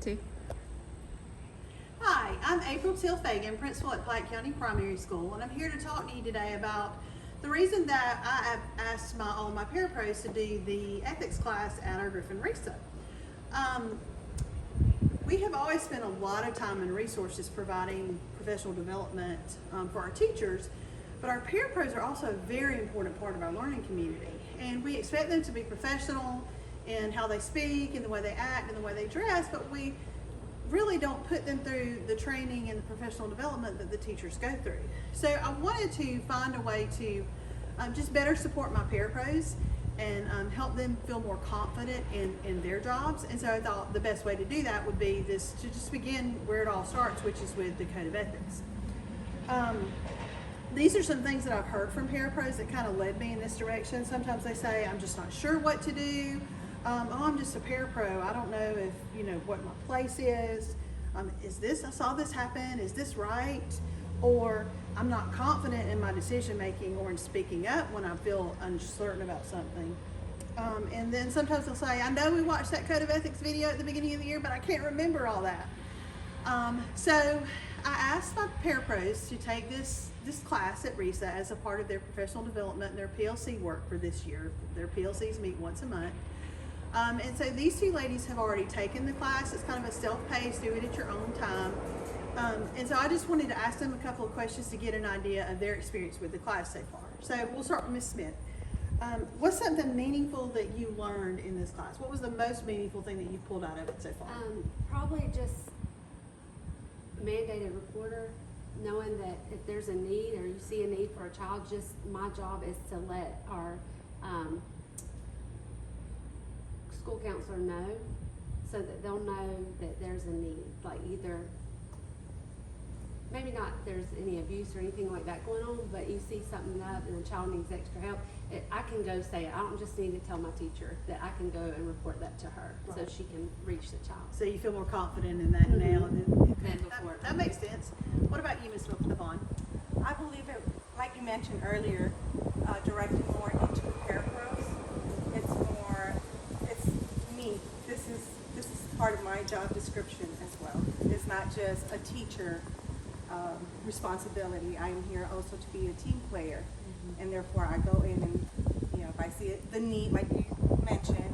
to. Hi, I'm April Till-Fagan, principal at Pike County Primary School, and I'm here to talk to you today about the reason that I have asked all my parapros to do the ethics class at our Griffin RESA. We have always spent a lot of time and resources providing professional development for our teachers, but our parapros are also a very important part of our learning community, and we expect them to be professional in how they speak and the way they act and the way they dress, but we really don't put them through the training and the professional development that the teachers go through. So I wanted to find a way to just better support my parapros and help them feel more confident in their jobs. And so I thought the best way to do that would be to just begin where it all starts, which is with the Code of Ethics. These are some things that I've heard from parapros that kind of led me in this direction. Sometimes they say, I'm just not sure what to do. Oh, I'm just a parapro. I don't know if, what my place is. I saw this happen, is this right? Or I'm not confident in my decision making or in speaking up when I feel uncertain about something. And then sometimes they'll say, I know we watched that Code of Ethics video at the beginning of the year, but I can't remember all that. So I asked my parapros to take this class at RESA as a part of their professional development and their PLC work for this year. Their PLCs meet once a month. And so these two ladies have already taken the class. It's kind of a self-paced, do it at your own time. And so I just wanted to ask them a couple of questions to get an idea of their experience with the class so far. So we'll start with Ms. Smith. What's something meaningful that you learned in this class? What was the most meaningful thing that you pulled out of it so far? Probably just mandated reporter, knowing that if there's a need or you see a need for a child, just my job is to let our school counselor know so that they'll know that there's a need, like either maybe not there's any abuse or anything like that going on, but you see something up and the child needs extra help, I can go say it. I don't just need to tell my teacher that I can go and report that to her, right, so she can reach the child. So you feel more confident in that now than before. That makes sense. What about you, Ms. Yvonne? I believe it, like you mentioned earlier, directing more into parapros. It's me. This is part of my job description as well. It's not just a teacher responsibility. I am here also to be a team player, and therefore I go in and, if I see the need, like you mentioned,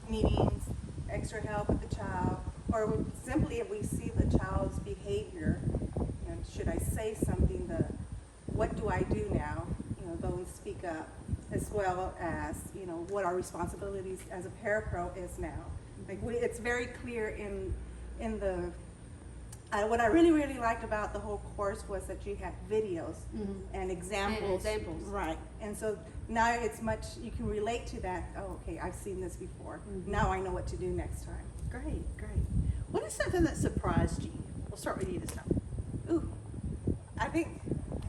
meetings, extra help with the child, or simply if we see the child's behavior, should I say something? What do I do now? Go and speak up, as well as what our responsibilities as a parapro is now. Like it's very clear in the. What I really liked about the whole course was that you had videos and examples. Right. And so now it's you can relate to that. Oh, okay, I've seen this before. Now I know what to do next time. Great. What is something that surprised you? We'll start with you this time. Ooh, I think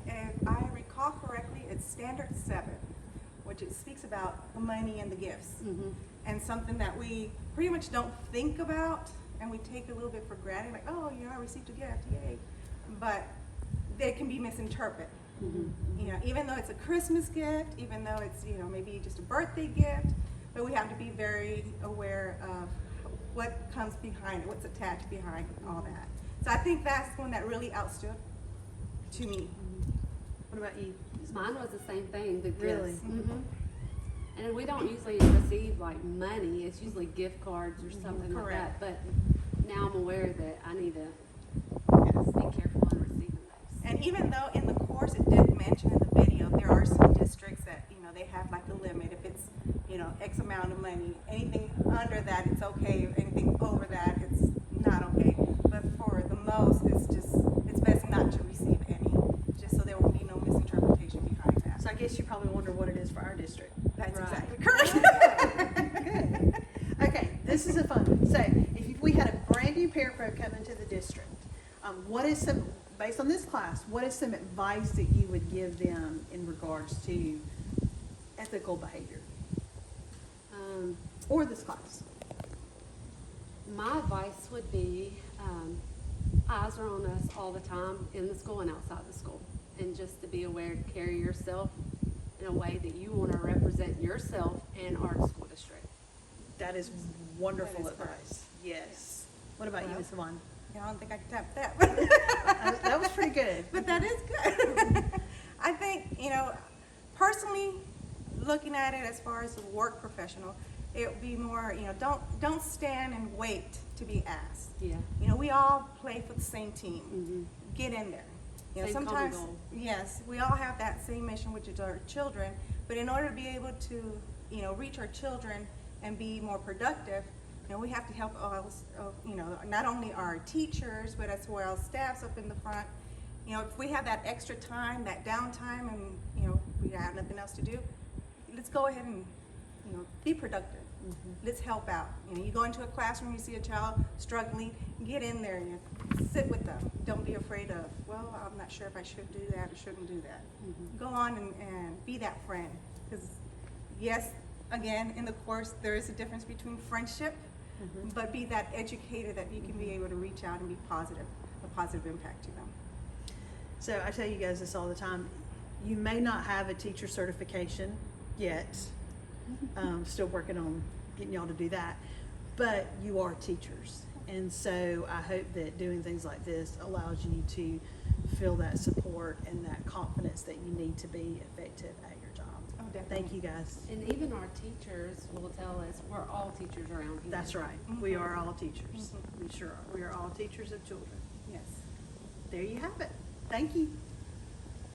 if I recall correctly, it's Standard 7, which it speaks about the money and the gifts. And something that we pretty much don't think about, and we take a little bit for granted, like, oh, I received a gift, yay. But they can be misinterpreted. Even though it's a Christmas gift, even though it's, maybe just a birthday gift, but we have to be very aware of what comes behind it, what's attached behind all that. So I think that's one that really outstood to me. What about you? Mine was the same thing, the gifts. Really? And we don't usually receive like money, it's usually gift cards or something like that. But now I'm aware that I need to be careful in receiving those. And even though in the course it did mention in the video, there are some districts that, they have like a limit. If it's, X amount of money, anything under that, it's okay. Anything over that, it's not okay. But for the most, it's best not to receive any, just so there will be no misinterpretation behind that. So I guess you probably wonder what it is for our district. That's Right. exactly correct. Good. Okay, this is a fun one. So if we had a brand new parapro come into the district, based on this class, what is some advice that you would give them in regards to ethical behavior? Or this class? My advice would be, eyes are on us all the time in the school and outside the school. And just to be aware to carry yourself in a way that you want to represent yourself and our school district. That is wonderful That is correct. advice. Yes. What about you, Well, Ms. Vaughn? I don't think I can tap that. That was pretty good. But that is good. I think, personally, looking at it as far as a work professional, it would be more, don't stand and wait to be asked. Yeah. We all play for the same team. Get in there. Same common Sometimes, goal. yes, we all have that same mission, which is our children, but in order to be able to, reach our children and be more productive, we have to help not only our teachers, but as well as staffs up in the front. If we have that extra time, that downtime, and, we have nothing else to do, let's go ahead and, be productive. Let's help out. You go into a classroom, you see a child struggling, get in there and sit with them. Don't be afraid of, well, I'm not sure if I should do that or shouldn't do that. Go on and be that friend. Because yes, again, in the course, there is a difference between friendship, but be that educator that you can be able to reach out and be positive, a positive impact to them. So I tell you guys this all the time. You may not have a teacher certification yet. Still working on getting y'all to do that. But you are teachers. And so I hope that doing things like this allows you to feel that support and that confidence that you need to be effective at your job. Oh, definitely. Thank you guys. And even our teachers will tell us we're all teachers around here. That's right. We are all teachers. We sure are. We are all teachers of children. Yes. There you have it. Thank you.